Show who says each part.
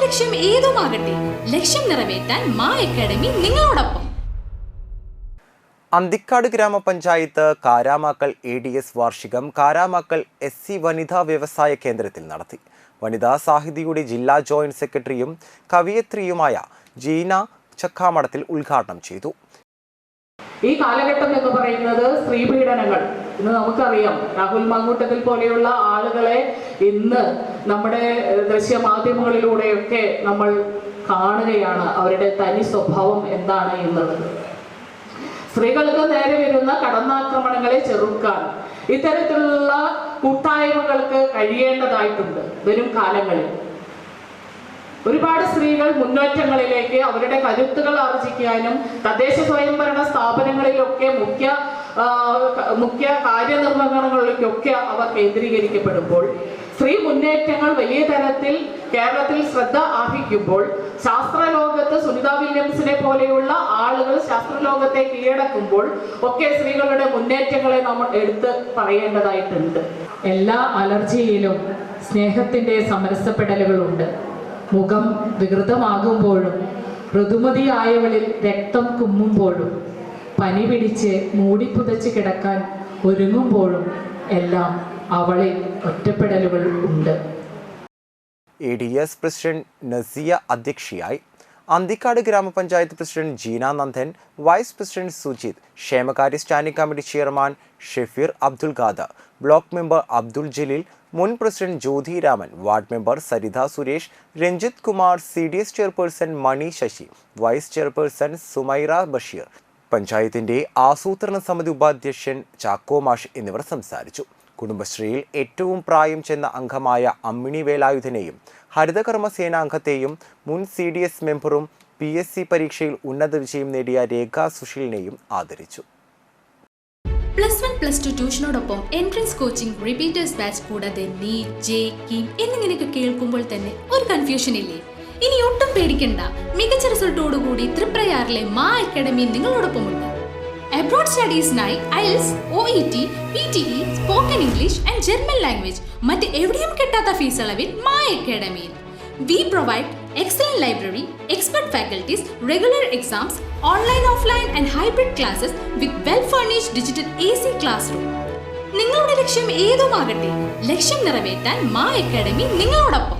Speaker 1: ലക്ഷ്യം ഏതുമാകട്ടെ, ലക്ഷ്യം നിറവേറ്റാൻ മാ അക്കാഡമി നിങ്ങളോടൊപ്പം.
Speaker 2: അന്തിക്കാട് ഗ്രാമപഞ്ചായത്ത് കാരാമാക്കൽ ADS വാർഷികം കാരാമാക്കൽ SC വനിതാ വ്യവസായ കേന്ദ്രത്തിൽ നടത്തി. വനിതാ സാഹിതിയുടെ ജില്ലാ ജോയിന്റ് സെക്രട്ടറിയും കവിയത്രിയുമായ ജീന ചക്കാമടത്തിൽ ഉദ്ഘാടനം ചെയ്തു.
Speaker 3: ഈ കാലഘട്ടം എന്ന് പറയുന്നത് സ്ത്രീ പീഡനങ്ങൾ ഇന്ന് നമുക്കറിയാം. രാഹുൽ മാങ്കൂട്ടത്തിൽ പോലെയുള്ള ആളുകളെ ഇന്ന് നമ്മുടെ ദൃശ്യമാധ്യമങ്ങളിലൂടെയൊക്കെ നമ്മൾ കാണുകയാണ്. അവരുടെ തനി സ്വഭാവം എന്താണ് എന്നുള്ളത്. സ്ത്രീകൾക്ക് നേരെ വരുന്ന കടന്നാക്രമണങ്ങളെ ചെറുക്കാൻ ഇത്തരത്തിലുള്ള കൂട്ടായ്മകൾക്ക് കഴിയേണ്ടതായിട്ടുണ്ട്. വരും കാലങ്ങളിൽ ഒരുപാട് സ്ത്രീകൾ മുന്നേറ്റങ്ങളിലേക്ക് അവരുടെ കരുത്തുകൾ ആർജിക്കാനും തദ്ദേശ സ്വയംഭരണ സ്ഥാപനങ്ങളിലൊക്കെ മുഖ്യ കാര്യനിർവഹണങ്ങളിലേക്കൊക്കെ അവർ കേന്ദ്രീകരിക്കപ്പെടുമ്പോൾ, സ്ത്രീ മുന്നേറ്റങ്ങൾ വലിയ തരത്തിൽ കേരളത്തിൽ ശ്രദ്ധ ആർഹിക്കുമ്പോൾ, ശാസ്ത്രലോകത്ത് സുനിത വില്യംസിനെ പോലെയുള്ള ആളുകൾ ശാസ്ത്രലോകത്തെ കീഴടക്കുമ്പോൾ ഒക്കെ സ്ത്രീകളുടെ മുന്നേറ്റങ്ങളെ നമ്മൾ എടുത്ത് പറയേണ്ടതായിട്ടുണ്ട്. എല്ലാ അലർജിയിലും സ്നേഹത്തിന്റെ സമരസപ്പെടലുകളുണ്ട്. മുഖം വികൃതമാകുമ്പോഴും, ഋതുമതിയായവളിൽ രക്തം കുമ്മുമ്പോഴും, പനി പിടിച്ച് മൂടിപ്പുതച്ച് കിടക്കാൻ ഒരുങ്ങുമ്പോഴും എല്ലാം അവളിൽ ഒറ്റപ്പെടലുകൾ ഉണ്ട്.
Speaker 2: ADS പ്രസിഡന്റ് നസിയ അധ്യക്ഷയായി. അന്തിക്കാട് ഗ്രാമപഞ്ചായത്ത് president Jeena Nandan, vice president Sujith, ക്ഷേമകാര്യ standing committee chairman Shefeer Abdul Khader, block member Abdul Jaleel, മുൻ president Jyothi Raman, ward member Saritha Suresh, Ranjith Kumar, CDS chairperson Mani Sasi, vice chairperson Sumaira Basheer, പഞ്ചായത്തിന്റെ ആസൂത്രണ സമിതി ഉപാധ്യക്ഷൻ ചാക്കോ മാഷ് എന്നിവർ സംസാരിച്ചു. കുടുംബശ്രീയിൽ ഏറ്റവും പ്രായം ചെന്ന അംഗമായ അമ്മിണി വേലായുധനെയും ഹരിതകർമ്മ സേനാംഗത്തെയും മുൻ CDS മെമ്പറും PSC പരീക്ഷയിൽ ഉന്നത വിജയം നേടിയ രേഖ സുശീലിനെയും ആദരിച്ചു.
Speaker 1: +1 +2 ട്യൂഷനോടൊപ്പം എൻട്രൻസ് കോച്ചിങ്, റിപ്പീറ്റേഴ്സ് ബാച്ച്, കൂടാതെ നീറ്റ്, JEE എന്നിങ്ങനെയൊക്കെ കേൾക്കുമ്പോൾ തന്നെ ഒരു കൺഫ്യൂഷൻ ഇല്ലേ? ഇനി ഒട്ടും പേടിക്കണ്ട. മികച്ച റിസൾട്ടോടുകൂടി തൃപ്രയാറിലെ മാ അക്കാഡമി നിങ്ങളോടൊപ്പമുണ്ട്. അബ്രോഡ് സ്റ്റഡീസിനായി IELTS, OET, PTE, spoken English and German language മറ്റ് എവിടെയും കിട്ടാത്ത ഫീസ് അളവിൽ മാ അക്കാഡമിയിൽ. We provide excellent library, expert faculties, regular exams, online, offline and hybrid classes with well-furnished digital AC classroom. നിങ്ങളുടെ ലക്ഷ്യം ഏതുമാകട്ടെ, ലക്ഷ്യം നിറവേറ്റാൻ മാ അക്കാഡമി നിങ്ങളോടൊപ്പം.